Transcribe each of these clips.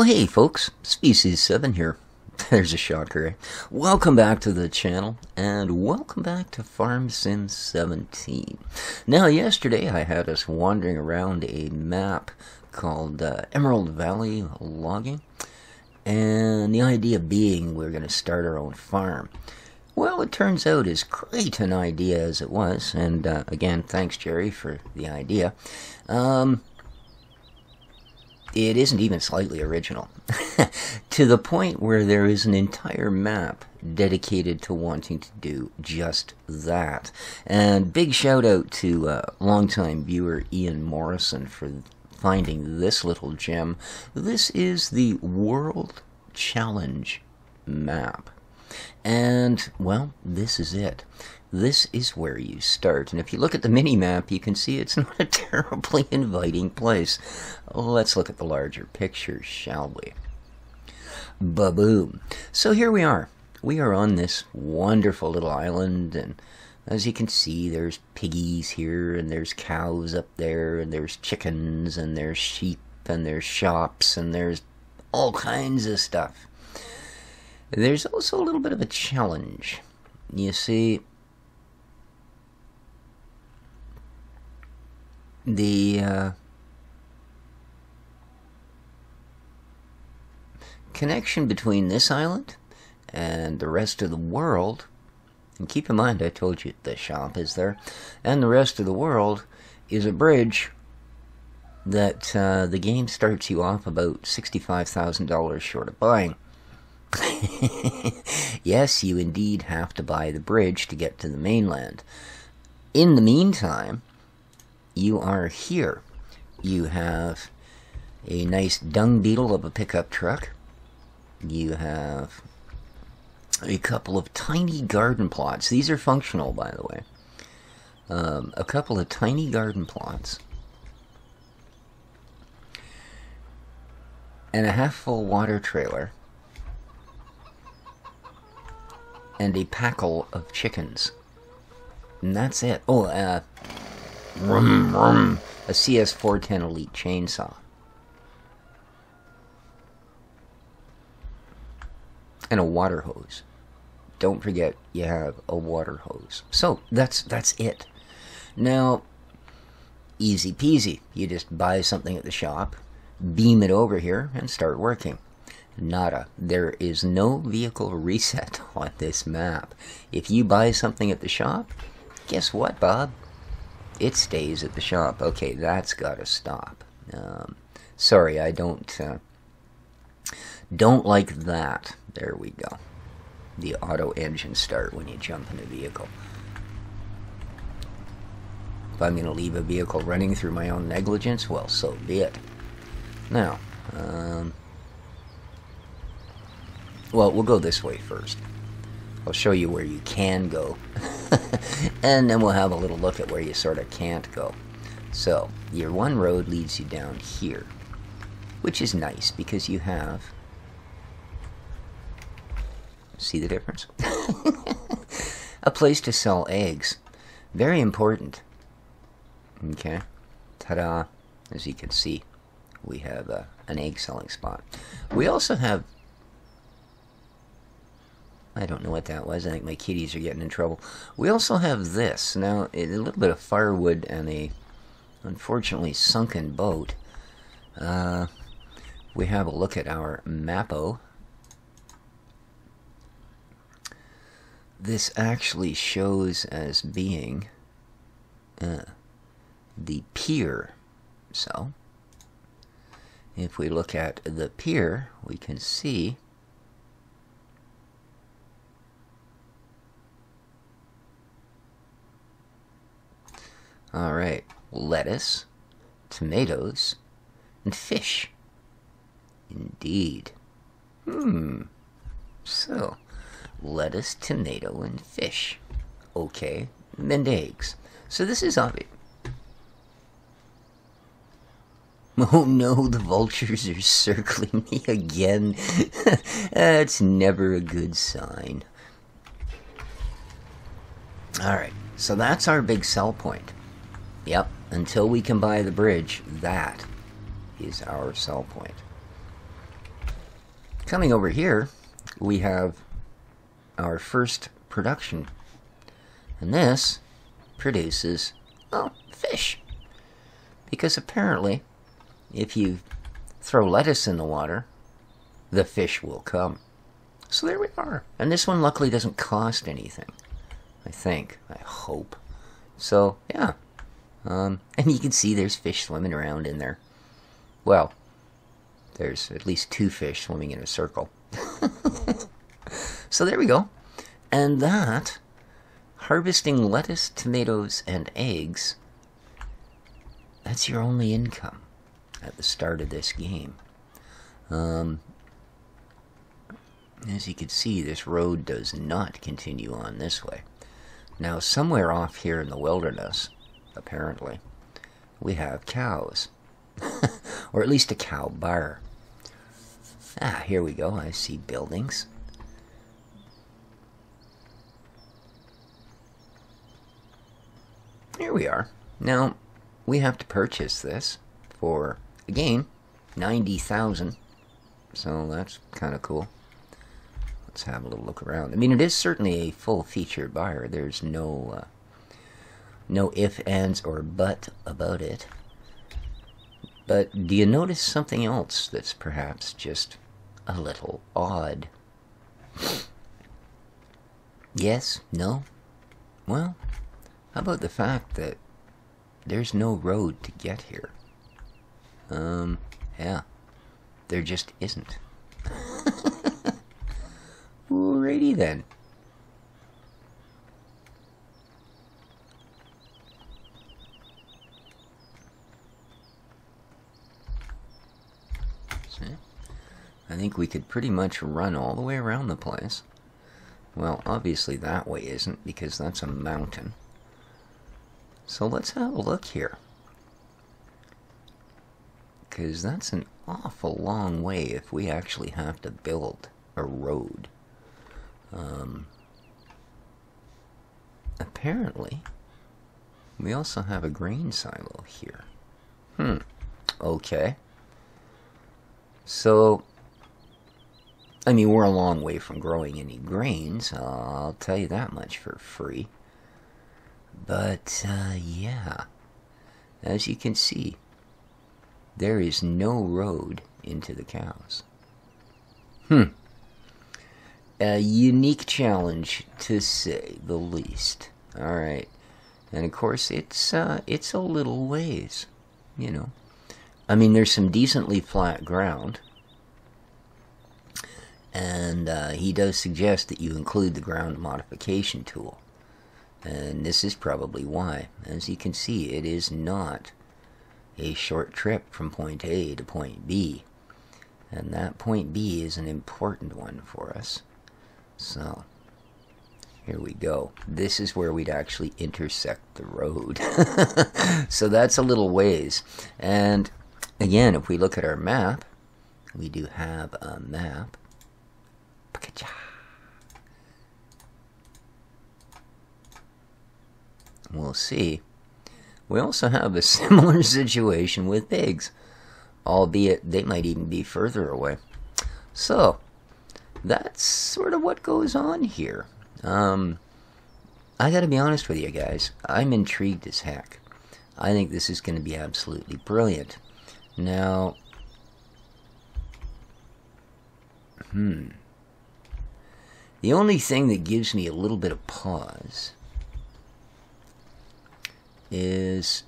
Hey folks, Species 7 here. There's a shocker, eh? Welcome back to the channel, and welcome back to Farm Sim 17. Now, yesterday I had us wandering around a map called Emerald Valley Logging, and the idea being we're going to start our own farm. Well, it turns out as great an idea as it was, and again, thanks Jerry for the idea. It isn't even slightly original, to the point where there is an entire map dedicated to wanting to do just that. And big shout out to longtime viewer Ian Morrison for finding this little gem. This is the World Challenge map. And, well, this is it. This is where you start. And if you look at the mini-map, you can see it's not a terribly inviting place. Let's look at the larger picture, shall we? Ba-boom. So here we are. We are on this wonderful little island, and as you can see, there's piggies here, and there's cows up there, and there's chickens, and there's sheep, and there's shops, and there's all kinds of stuff. There's also a little bit of a challenge. You see, the connection between this island and the rest of the world, and keep in mind I told you the shop is there, and the rest of the world is a bridge that the game starts you off about $65,000 short of buying. Yes, you indeed have to buy the bridge to get to the mainland. In the meantime, you are here. You have a nice dung beetle of a pickup truck. You have a couple of tiny garden plots. These are functional, by the way. A couple of tiny garden plots. And a half-full water trailer. And a packle of chickens. And that's it. Oh, a CS410 Elite chainsaw. And a water hose. Don't forget you have a water hose. So, that's it. Now, easy peasy. You just buy something at the shop, beam it over here, and start working. Nada. There is no vehicle reset on this map. If you buy something at the shop, guess what, Bob? It stays at the shop. Okay, that's got to stop. Sorry, I don't like that. There we go. The auto engine start when you jump in a vehicle. If I'm going to leave a vehicle running through my own negligence, well, so be it. Now, well, we'll go this way first. I'll show you where you can go. And then we'll have a little look at where you sort of can't go. So, your one road leads you down here. Which is nice, because you have... See the difference? A place to sell eggs. Very important. Okay. Ta-da. As you can see, we have an egg selling spot. We also have... I don't know what that was. I think my kitties are getting in trouble. We also have this. Now, a little bit of firewood and a, unfortunately, sunken boat. We have a look at our Mappo. This actually shows as being the pier. So, if we look at the pier, we can see... Alright, lettuce, tomatoes, and fish. Indeed. So, lettuce, tomato, and fish. Okay, and eggs. So this is obvious. Oh no, the vultures are circling me again. That's never a good sign. Alright, so that's our big sell point. Yep, until we can buy the bridge, that is our sell point. Coming over here, we have our first production. And this produces, well, fish. Because apparently, if you throw lettuce in the water, the fish will come. So there we are. And this one luckily doesn't cost anything. I think. I hope. So, yeah. And you can see there's fish swimming around in there. Well, there's at least 2 fish swimming in a circle. So there we go. And that, harvesting lettuce, tomatoes, and eggs, that's your only income at the start of this game. As you can see, this road does not continue on this way. Now, somewhere off here in the wilderness, apparently, we have cows. Or at least a cow bar. Ah, here we go. I see buildings. Here we are. Now, we have to purchase this for, again, 90,000. So that's kind of cool. Let's have a little look around. I mean, it is certainly a full-featured bar. There's no if, ands, or but about it. But do you notice something else that's perhaps just a little odd? Yes? No? Well, how about the fact that there's no road to get here? Yeah. There just isn't. Alrighty then. See? I think we could pretty much run all the way around the place. Well, obviously that way isn't, because that's a mountain. So let's have a look here. Because that's an awful long way if we actually have to build a road. Apparently, we also have a grain silo here. Okay. So, I mean, we're a long way from growing any grains, I'll tell you that much for free. But, yeah. As you can see, there is no road into the cows. A unique challenge, to say the least. Alright. And of course, it's a little ways, you know. I mean, there's some decently flat ground. And he does suggest that you include the ground modification tool. And this is probably why. As you can see, it is not a short trip from point A to point B. And that point B is an important one for us. So, here we go. This is where we'd actually intersect the road. So that's a little ways. And again, if we look at our map, we do have a map. We'll see. We also have a similar situation with pigs, albeit they might even be further away. So, that's sort of what goes on here. I gotta be honest with you guys, I'm intrigued as heck. I think this is going to be absolutely brilliant. Now, the only thing that gives me a little bit of pause is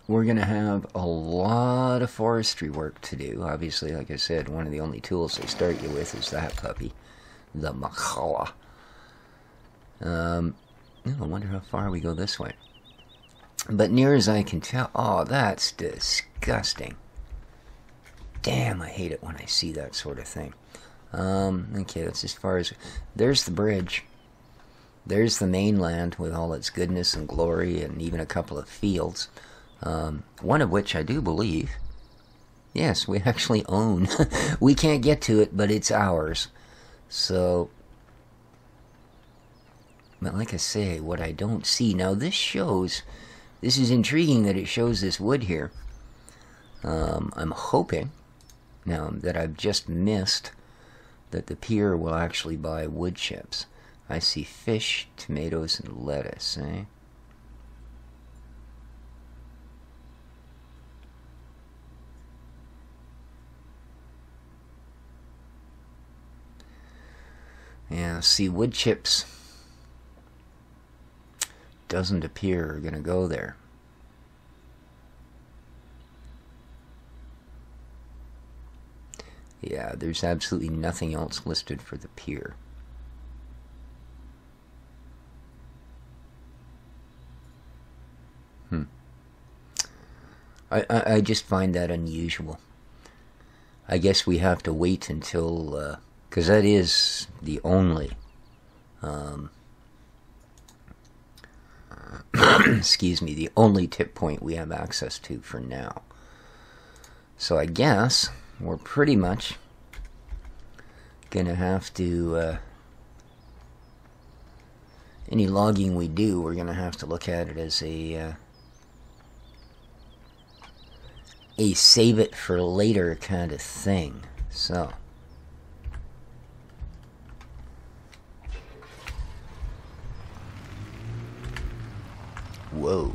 we're going to have a lot of forestry work to do. Obviously, like I said, one of the only tools they start you with is that puppy, the Machala. I wonder how far we go this way. But near as I can tell, oh, that's disgusting. Damn, I hate it when I see that sort of thing. Okay, that's as far as... There's the bridge. There's the mainland with all its goodness and glory and even a couple of fields. One of which I do believe, yes, we actually own. We can't get to it, but it's ours. So, but like I say, what I don't see... Now this shows... This is intriguing that it shows this wood here. I'm hoping... now that I've just missed that the pier will actually buy wood chips. I see fish, tomatoes, and lettuce, eh? Yeah, see, wood chips doesn't appear are going to go there. Yeah, there's absolutely nothing else listed for the pier. I just find that unusual. I guess we have to wait until, because that is the only, excuse me, the only tip point we have access to for now. So I guess we're pretty much gonna have to, any logging we do, we're gonna have to look at it as a save it for later kind of thing. So whoa.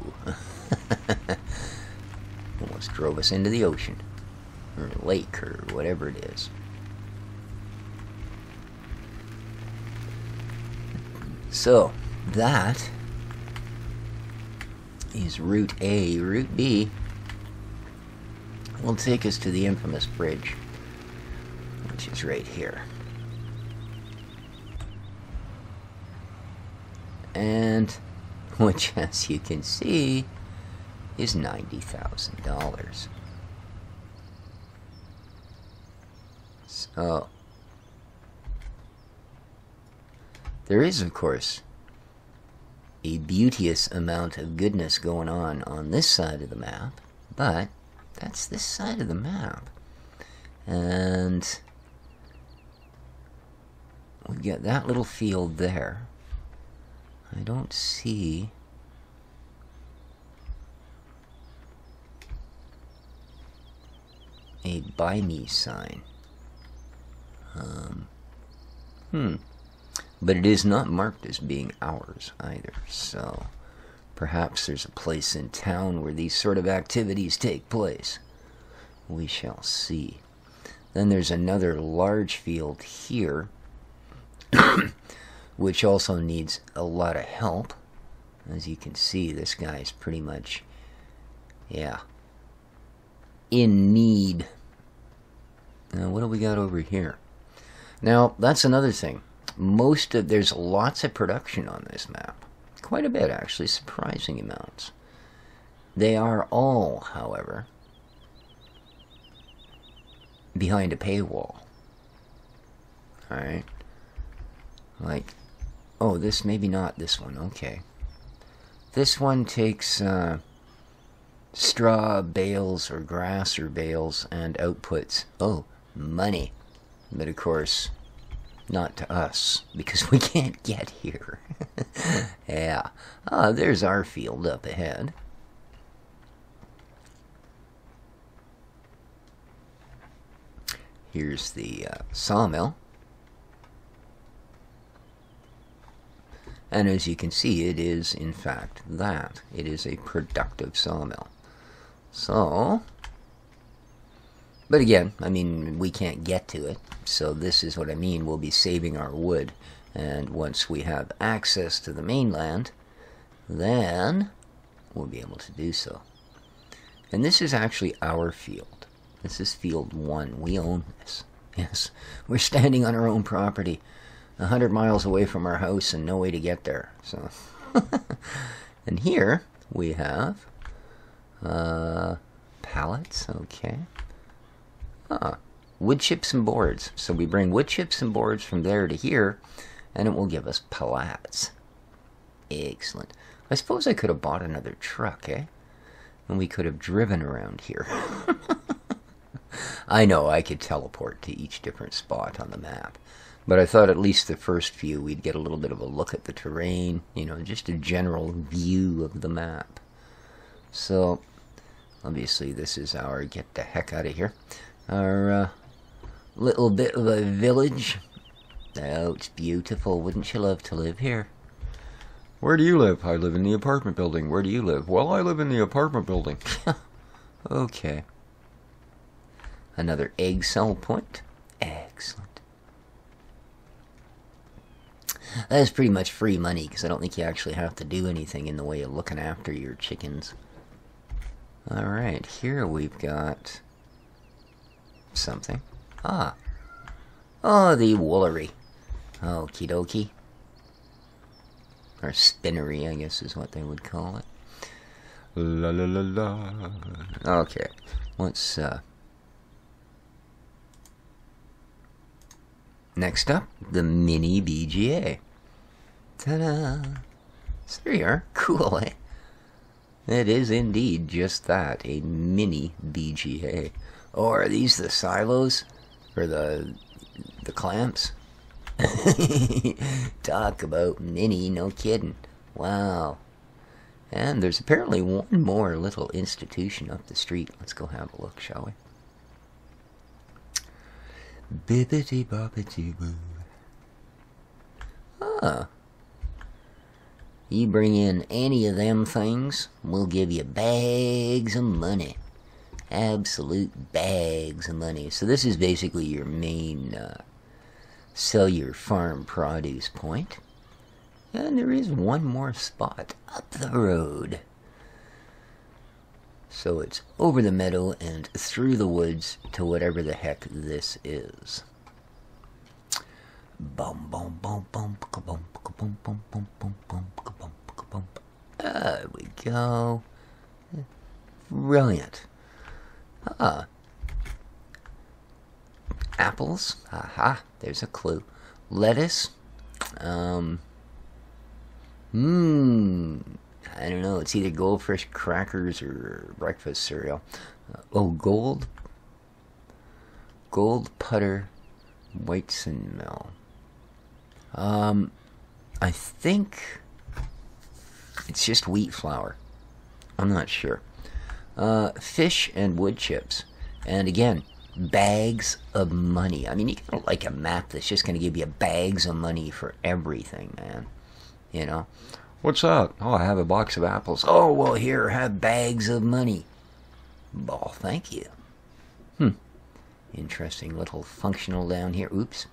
Almost drove us into the ocean or lake or whatever it is. So that is Route A. Route B will take us to the infamous bridge, which is right here. And which, as you can see, is $90,000. So there is, of course, a beauteous amount of goodness going on this side of the map, but that's this side of the map. And we've got that little field there. I don't see a buy me sign. But it is not marked as being ours either, so perhaps there's a place in town where these sort of activities take place. We shall see. Then there's another large field here, which also needs a lot of help. As you can see, this guy's pretty much, yeah, in need. Now, what do we got over here? Now, that's another thing. There's lots of production on this map. Quite a bit, actually, surprising amounts. They are all, however, behind a paywall. Alright? Like, oh, this, maybe not this one, okay. This one takes straw bales or grass or bales and outputs, oh, money. But of course, not to us, because we can't get here. Yeah. There's our field up ahead. Here's the sawmill. And as you can see, it is, in fact, that. It is a productive sawmill. So, but again, I mean, we can't get to it. So this is what I mean. We'll be saving our wood. And once we have access to the mainland, then we'll be able to do so. And this is actually our field. This is field 1. We own this. Yes, we're standing on our own property, 100 miles away from our house and no way to get there. So, and here we have pallets. Okay. Wood chips and boards. So we bring wood chips and boards from there to here, and it will give us pallets. Excellent. I suppose I could have bought another truck, eh? And we could have driven around here. I know I could teleport to each different spot on the map, but I thought at least the first few we'd get a little bit of a look at the terrain, you know, just a general view of the map. So, obviously this is our get the heck out of here. Our Little bit of a village. Oh, it's beautiful. Wouldn't you love to live here? Where do you live? I live in the apartment building. Where do you live? Well, I live in the apartment building. Okay. Another egg cell point. Excellent. That's pretty much free money, because I don't think you actually have to do anything in the way of looking after your chickens. Alright, here we've got something. Ah. Oh, the woolery. Okie dokie. Or spinnery, I guess is what they would call it. La la la la. Okay, let's, next up, the mini BGA. Ta-da! So there you are. Cool, eh? It is indeed just that, a mini BGA. Or are these the silos? Or the clamps? Talk about mini, no kidding. Wow. And there's apparently one more little institution up the street. Let's go have a look, shall we? Bibbidi-bobbidi-boo. Ah. You bring in any of them things, we'll give you bags of money. Absolute bags of money. So this is basically your main sell your farm produce point. And there is one more spot up the road. So it's over the meadow and through the woods to whatever the heck this is. Bum bum bum bum bum bum bum bum bum bum bum bum. There we go. Brilliant. Ah. Apples. Aha, there's a clue. Lettuce. I don't know. It's either goldfish crackers or breakfast cereal. Gold putter, whites and mill. I think it's just wheat flour. I'm not sure. Fish and wood chips. And again, bags of money. I mean, you got like a map that's just going to give you bags of money for everything, man. You know? What's that? Oh, I have a box of apples. Oh, well, here, have bags of money. Oh, thank you. Interesting little functional down here. Oops.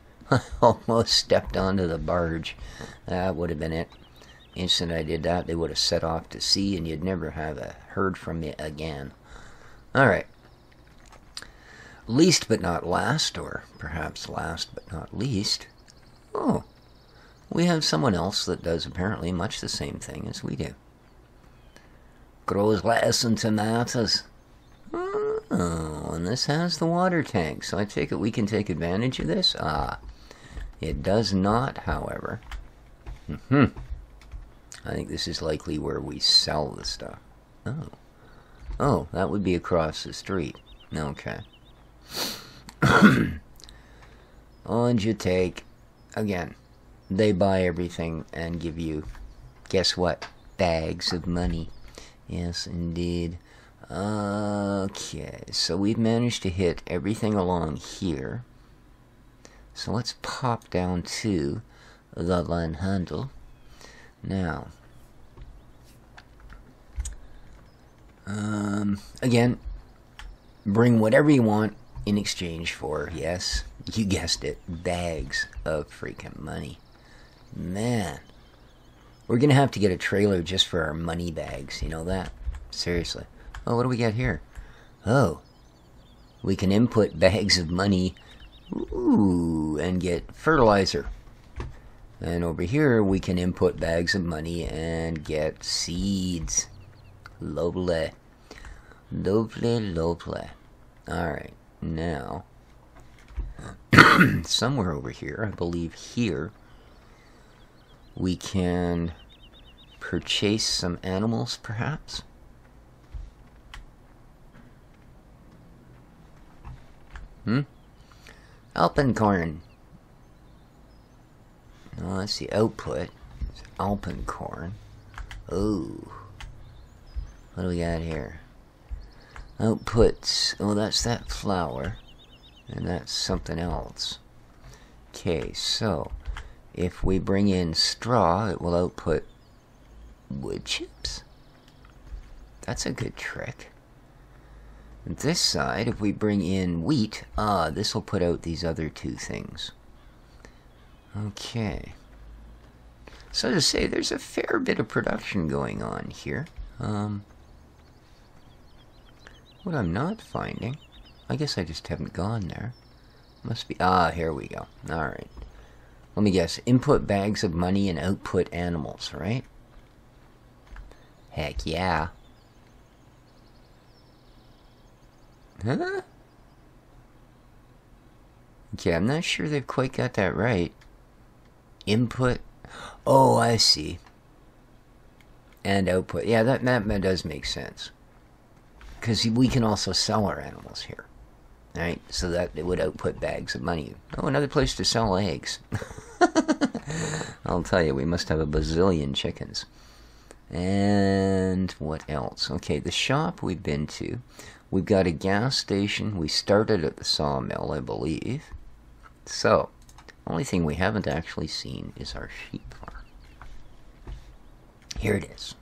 Almost stepped onto the barge. That would have been it. Instant I did that, they would have set off to sea, and you'd never have heard from me again. Alright. Least but not last, or perhaps last but not least. Oh. We have someone else that does apparently much the same thing as we do. Grows lettuce and tomatoes. Oh, and this has the water tank, so I take it we can take advantage of this? Ah, it does not, however. I think this is likely where we sell the stuff. Oh, that would be across the street. Okay. And you take, again, they buy everything and give you, guess what? Bags of money. Yes, indeed. Okay, so we've managed to hit everything along here. So let's pop down to the line handle. Now, again, bring whatever you want in exchange for, yes, you guessed it, bags of freaking money. Man, we're gonna have to get a trailer just for our money bags, you know that? Seriously. Oh, what do we got here? Oh, we can input bags of money, and get fertilizer. And over here, we can input bags of money and get seeds. Lovely. Lovely, lovely. Alright, now, somewhere over here, I believe here, we can purchase some animals, perhaps? Alpenkorn. Oh, that's the output. It's alpenkorn. Oh. What do we got here? Outputs. Oh, that's that flour. And that's something else. Okay, so if we bring in straw, it will output wood chips. That's a good trick. This side, if we bring in wheat, this will put out these other two things. Okay. So to say, there's a fair bit of production going on here. What I'm not finding, I guess I just haven't gone there. Must be, here we go. Alright. Let me guess, input bags of money and output animals, right? Heck yeah. Huh? Okay, I'm not sure they've quite got that right. Input. Oh, I see. And output. Yeah, that does make sense. Because we can also sell our animals here. Right? So that it would output bags of money. Oh, another place to sell eggs. I'll tell you, we must have a bazillion chickens. And what else? Okay, the shop we've been to. We've got a gas station. We started at the sawmill, I believe. So, only thing we haven't actually seen is our sheep farm. Here it is.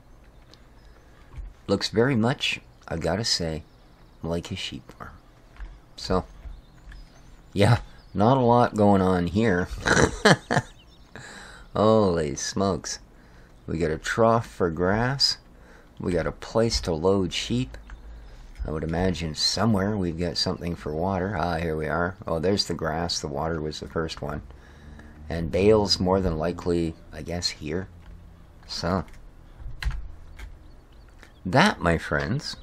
Looks very much, I've got to say, like a sheep farm. So, yeah, not a lot going on here. Holy smokes. We got a trough for grass. We got a place to load sheep. I would imagine somewhere we've got something for water. Here we are. Oh, there's the grass. The water was the first one. And bales, more than likely, I guess, here. So, that, my friends,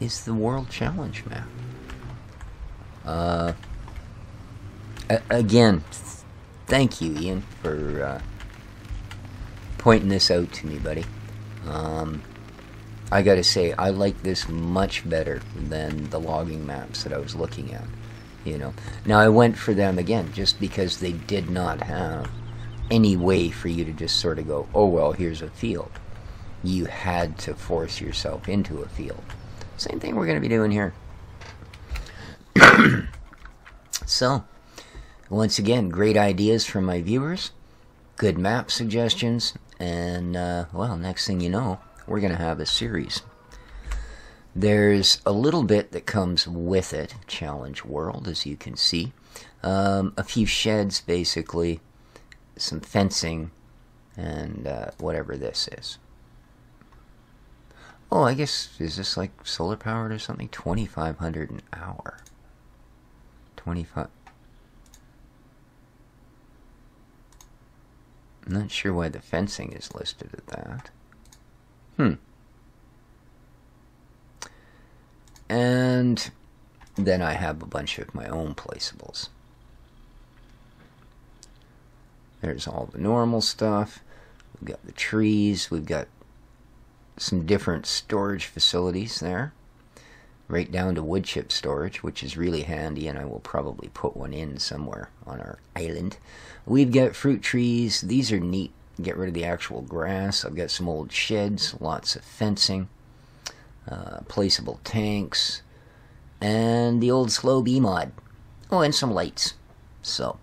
is the World Challenge map. Again, thank you, Ian, for pointing this out to me, buddy. I gotta say, I like this much better than the logging maps that I was looking at. You know, now I went for them again just because they did not have any way for you to just sort of go, oh well, here's a field. You had to force yourself into a field. Same thing we're going to be doing here. So, once again, great ideas from my viewers, good map suggestions, and well, next thing you know, we're going to have a series. There's a little bit that comes with it, Challenge World, as you can see. A few sheds, basically, some fencing, and whatever this is. Oh, I guess, is this like solar powered or something? 2,500 an hour. 25. I'm not sure why the fencing is listed at that. And then I have a bunch of my own placeables. There's all the normal stuff. We've got the trees. We've got some different storage facilities there. Right down to wood chip storage, which is really handy, and I will probably put one in somewhere on our island. We've got fruit trees. These are neat. Get rid of the actual grass. I've got some old sheds, lots of fencing, placeable tanks, and the old slow bee mod. Oh, and some lights. So,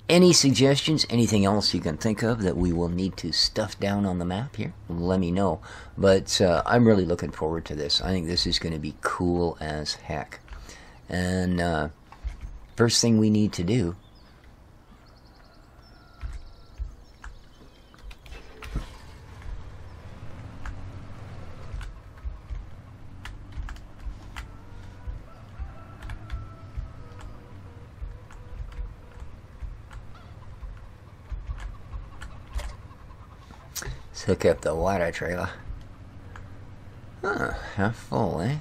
any suggestions, anything else you can think of that we will need to stuff down on the map here, let me know. But I'm really looking forward to this. I think this is going to be cool as heck. And first thing we need to do is hook up the water trailer. Huh, half full, eh?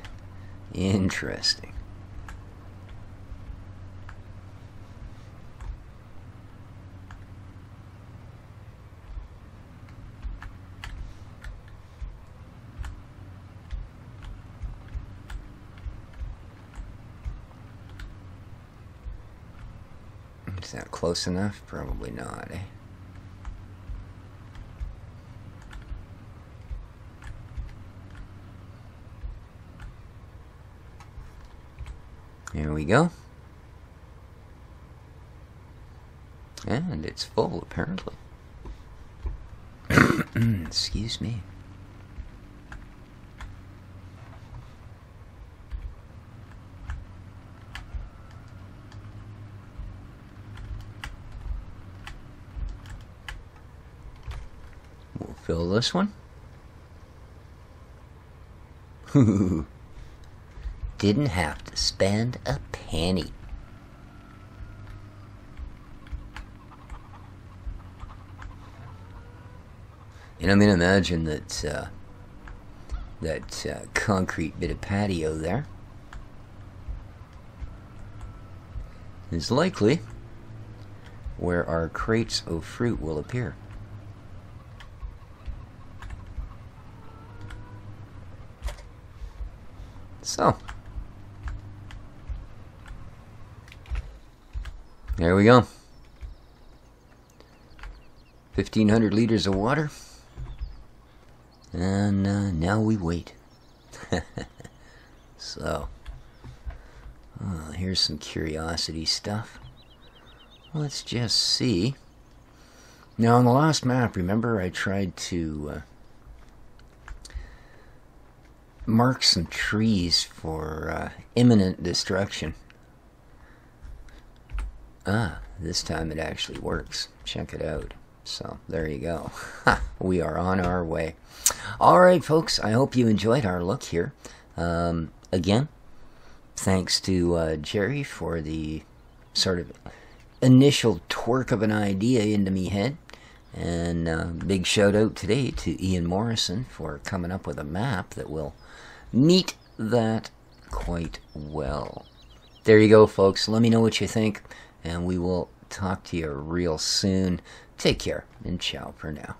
Interesting. Is that close enough? Probably not, eh? There we go. And it's full, apparently. Excuse me. We'll fill this one. Didn't have to spend a penny. And I'm going to imagine that concrete bit of patio there is likely where our crates of fruit will appear. So, there we go. 1,500 liters of water. And now we wait. So, here's some curiosity stuff. Let's just see. Now, on the last map, remember I tried to mark some trees for imminent destruction. This time it actually works. Check it out. So, there you go. We are on our way. Alright, folks, I hope you enjoyed our look here. Again, thanks to Jerry for the sort of initial twerk of an idea into me head. And big shout out today to Ian Morrison for coming up with a map that will meet that quite well. There you go, folks. Let me know what you think, and we will talk to you real soon. Take care, and ciao for now.